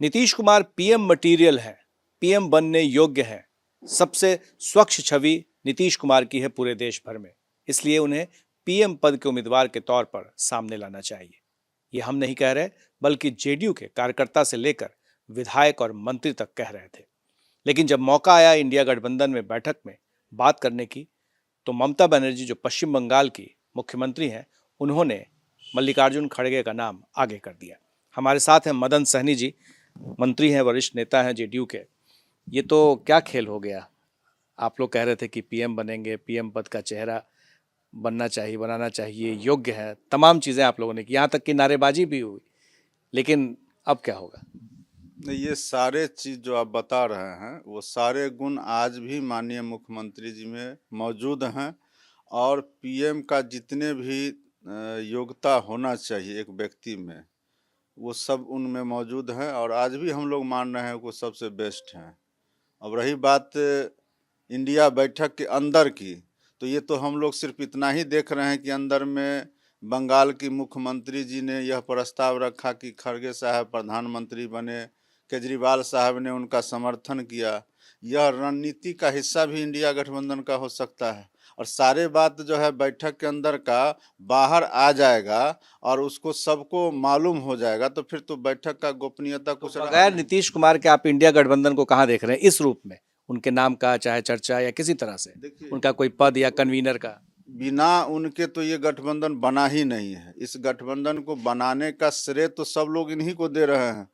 Nitish Kumar PM material हैं, PM बनने योग्य हैं। सबसे स्वच्छ छवि नीतीश कुमार की है पूरे देश भर में, इसलिए उन्हें पीएम पद के उम्मीदवार के तौर पर सामने लाना चाहिए। ये हम नहीं कह रहे, बल्कि जेडीयू के कार्यकर्ता से लेकर विधायक और मंत्री तक कह रहे थे। लेकिन जब मौका आया इंडिया गठबंधन में बैठक में बात करने की, तो ममता बनर्जी जो पश्चिम बंगाल की मुख्यमंत्री हैं, उन्होंने मल्लिकार्जुन खड़गे का नाम आगे कर दिया। हमारे साथ हैं मदन सहनी जी, मंत्री हैं, वरिष्ठ नेता हैं जेडीयू के। ये तो क्या खेल हो गया? आप लोग कह रहे थे कि पीएम बनेंगे, पीएम पद का चेहरा बनना चाहिए, बनाना चाहिए, योग्य है, तमाम चीज़ें आप लोगों ने की, यहाँ तक कि नारेबाजी भी हुई। लेकिन अब क्या होगा? ये सारे चीज जो आप बता रहे हैं वो सारे गुण आज भी माननीय मुख्यमंत्री जी में मौजूद हैं। और पीएम का जितने भी योग्यता होना चाहिए एक व्यक्ति में, वो सब उनमें मौजूद हैं और आज भी हम लोग मान रहे हैं वो सबसे बेस्ट हैं। अब रही बात इंडिया बैठक के अंदर की, तो ये तो हम लोग सिर्फ इतना ही देख रहे हैं कि अंदर में बंगाल की मुख्यमंत्री जी ने यह प्रस्ताव रखा कि खड़गे साहब प्रधानमंत्री बने, केजरीवाल साहब ने उनका समर्थन किया। यह रणनीति का हिस्सा भी इंडिया गठबंधन का हो सकता है और सारे बात जो है बैठक के अंदर का बाहर आ जाएगा और उसको सबको मालूम हो जाएगा, तो फिर तो बैठक का गोपनीयता कुछ रहा बगैर नहीं। नीतीश कुमार के आप इंडिया गठबंधन को कहाँ देख रहे हैं इस रूप में? उनके नाम का चाहे चर्चा या किसी तरह से देखिए, उनका कोई पद या कन्वीनर का? बिना उनके तो ये गठबंधन बना ही नहीं है। इस गठबंधन को बनाने का श्रेय तो सब लोग इन्हीं को दे रहे हैं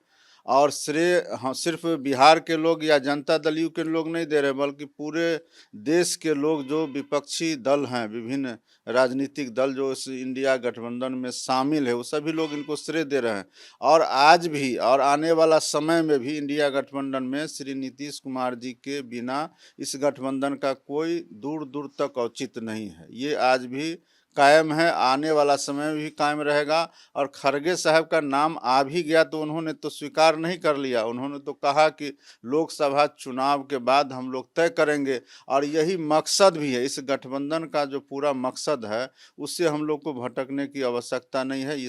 और श्रेय हाँ सिर्फ बिहार के लोग या जनता दल यू के लोग नहीं दे रहे, बल्कि पूरे देश के लोग जो विपक्षी दल हैं, विभिन्न राजनीतिक दल जो इस इंडिया गठबंधन में शामिल है, वो सभी लोग इनको श्रेय दे रहे हैं। और आज भी और आने वाला समय में भी इंडिया गठबंधन में श्री नीतीश कुमार जी के बिना इस गठबंधन का कोई दूर दूर तक औचित्य नहीं है। ये आज भी कायम है, आने वाला समय में भी कायम रहेगा। और खड़गे साहब का नाम आ भी गया तो उन्होंने तो स्वीकार नहीं कर लिया, उन्होंने तो कहा कि लोकसभा चुनाव के बाद हम लोग तय करेंगे। और यही मकसद भी है, इस गठबंधन का जो पूरा मकसद है उससे हम लोग को भटकने की आवश्यकता नहीं है।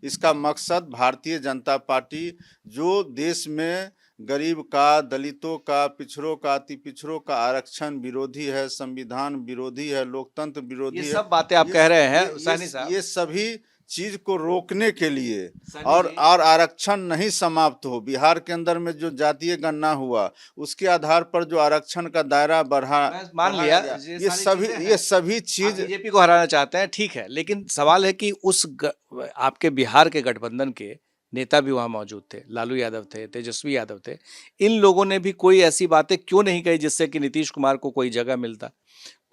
इसका मकसद भारतीय जनता पार्टी जो देश में गरीब का, दलितों का, पिछड़ों का, अति पिछड़ों का आरक्षण विरोधी है, संविधान विरोधी है, लोकतंत्र विरोधी ये है, सब बातें आप कह रहे हैं सहनी साहब? ये सभी चीज को रोकने के लिए और आरक्षण नहीं समाप्त हो। बिहार के अंदर में जो जातीय गणना हुआ उसके आधार पर जो आरक्षण का दायरा मान लिया, ये सभी चीज बीजेपी को हराना चाहते हैं, ठीक है। लेकिन सवाल है कि आपके बिहार के गठबंधन के नेता भी वहां मौजूद थे, लालू यादव थे, तेजस्वी यादव थे। इन लोगों ने भी कोई ऐसी बातें क्यों नहीं कही जिससे कि नीतीश कुमार को कोई जगह मिलता,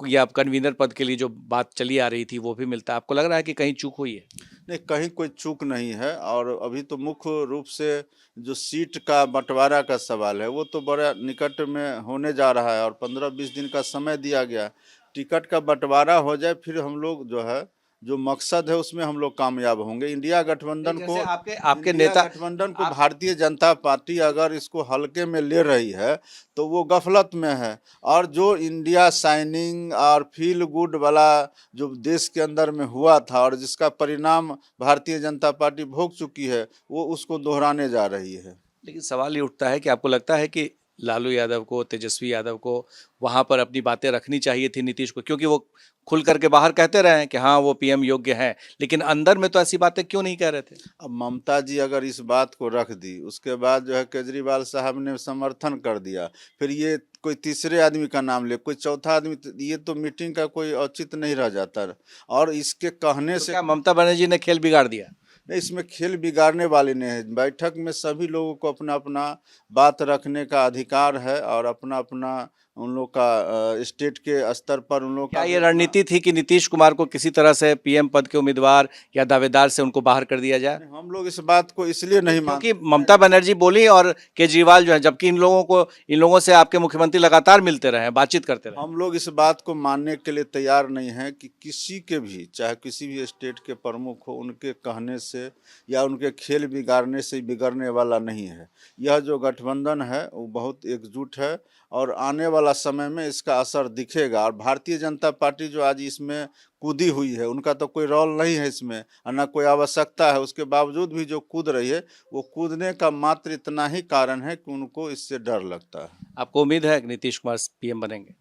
या कन्वीनर पद के लिए जो बात चली आ रही थी वो भी मिलता? आपको लग रहा है कि कहीं चूक हुई है? नहीं, कहीं कोई चूक नहीं है। और अभी तो मुख्य रूप से जो सीट का बंटवारा का सवाल है वो तो बड़ा निकट में होने जा रहा है और 15-20 दिन का समय दिया गया। टिकट का बंटवारा हो जाए फिर हम लोग जो है जो मकसद है उसमें हम लोग कामयाब होंगे। इंडिया गठबंधन को भारतीय जनता पार्टी अगर इसको हल्के में ले रही है तो वो गफलत में है। और जो इंडिया शाइनिंग और फील गुड वाला जो देश के अंदर में हुआ था और जिसका परिणाम भारतीय जनता पार्टी भोग चुकी है, वो उसको दोहराने जा रही है। लेकिन सवाल ये उठता है कि आपको लगता है कि लालू यादव को, तेजस्वी यादव को वहां पर अपनी बातें रखनी चाहिए थी नीतीश को? क्योंकि वो खुल करके बाहर कहते रहे हैं कि हाँ वो पीएम योग्य हैं, लेकिन अंदर में तो ऐसी बातें क्यों नहीं कह रहे थे? अब ममता जी अगर इस बात को रख दी, उसके बाद जो है केजरीवाल साहब ने समर्थन कर दिया, फिर ये कोई तीसरे आदमी का नाम ले, कोई चौथा आदमी, ये तो मीटिंग का कोई औचित्य नहीं रह जाता। और इसके कहने तो से क्या ममता बनर्जी ने खेल बिगाड़ दिया? नहीं, इसमें खेल बिगाड़ने वाले नहीं है। बैठक में सभी लोगों को अपना अपना बात रखने का अधिकार है और अपना अपना उन लोग का स्टेट के स्तर पर उन लोग क्या का ये रणनीति थी कि नीतीश कुमार को किसी तरह से पीएम पद के उम्मीदवार या दावेदार से उनको बाहर कर दिया जाए? हम लोग इस बात को इसलिए नहीं क्योंकि ममता बनर्जी बोली और केजरीवाल जो है, जबकि इन लोगों से आपके मुख्यमंत्री लगातार मिलते रहे, बातचीत करते रहे। हम लोग इस बात को मानने के लिए तैयार नहीं हैं कि किसी के भी, चाहे किसी भी स्टेट के प्रमुख हो, उनके कहने से से या उनके खेल बिगाड़ने से बिगड़ने वाला नहीं है। यह जो गठबंधन है वो बहुत एकजुट है और आने वाला समय में इसका असर दिखेगा। और भारतीय जनता पार्टी जो आज इसमें कूदी हुई है, उनका तो कोई रोल नहीं है इसमें और न कोई आवश्यकता है, उसके बावजूद भी जो कूद रही है वो कूदने का मात्र इतना ही कारण है कि उनको इससे डर लगता है। आपको उम्मीद है कि नीतीश कुमार पीएम बनेंगे?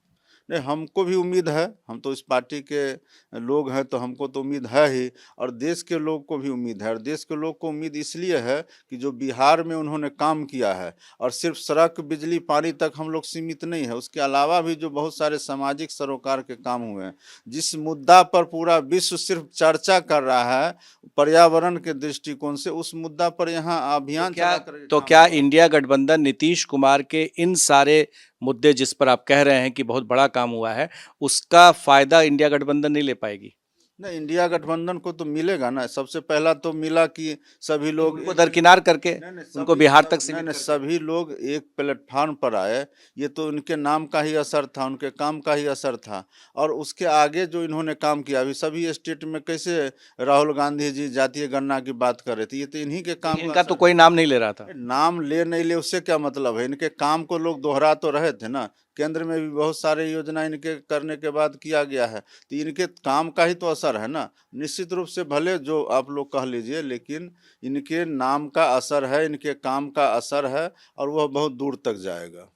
नहीं, हमको भी उम्मीद है, हम तो इस पार्टी के लोग हैं तो हमको तो उम्मीद है ही, और देश के लोग को भी उम्मीद है। और देश के लोग को उम्मीद इसलिए है कि जो बिहार में उन्होंने काम किया है, और सिर्फ सड़क, बिजली, पानी तक हम लोग सीमित नहीं है, उसके अलावा भी जो बहुत सारे सामाजिक सरोकार के काम हुए हैं, जिस मुद्दा पर पूरा विश्व सिर्फ चर्चा कर रहा है पर्यावरण के दृष्टिकोण से, उस मुद्दा पर यहाँ अभियान तो क्या इंडिया गठबंधन नीतीश कुमार के इन सारे मुद्दे जिस पर आप कह रहे हैं कि बहुत बड़ा काम हुआ है, उसका फायदा इंडिया गठबंधन नहीं ले पाएगी? नहीं, इंडिया गठबंधन को तो मिलेगा ना। सबसे पहला तो मिला कि सभी लोग उनको दरकिनार करके उनको बिहार तक सीमित नहीं, करके। सभी लोग एक प्लेटफार्म पर आए। ये तो उनके नाम का ही असर था, उनके काम का ही असर था। और उसके आगे जो इन्होंने काम किया, अभी सभी स्टेट में कैसे राहुल गांधी जी जातीय गणना की बात कर रहे थे, ये तो इन्हीं के काम इनका तो कोई नाम नहीं ले रहा था। नाम ले नहीं ले उससे क्या मतलब है, इनके काम को लोग दोहरा तो रहे थे ना। केंद्र में भी बहुत सारे योजना इनके करने के बाद किया गया है, तो इनके काम का ही तो असर है ना। निश्चित रूप से भले जो आप लोग कह लीजिए, लेकिन इनके नाम का असर है, इनके काम का असर है, और वह बहुत दूर तक जाएगा।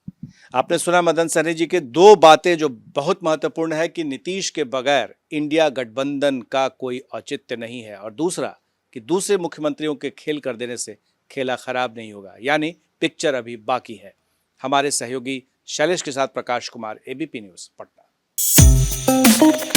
आपने सुना मदन सहनी जी के दो बातें जो बहुत महत्वपूर्ण है कि नीतीश के बगैर इंडिया गठबंधन का कोई औचित्य नहीं है, और दूसरा कि दूसरे मुख्यमंत्रियों के खेल कर देने से खेला खराब नहीं होगा, यानी पिक्चर अभी बाकी है। हमारे सहयोगी शैलेश के साथ प्रकाश कुमार, एबीपी न्यूज़, पटना।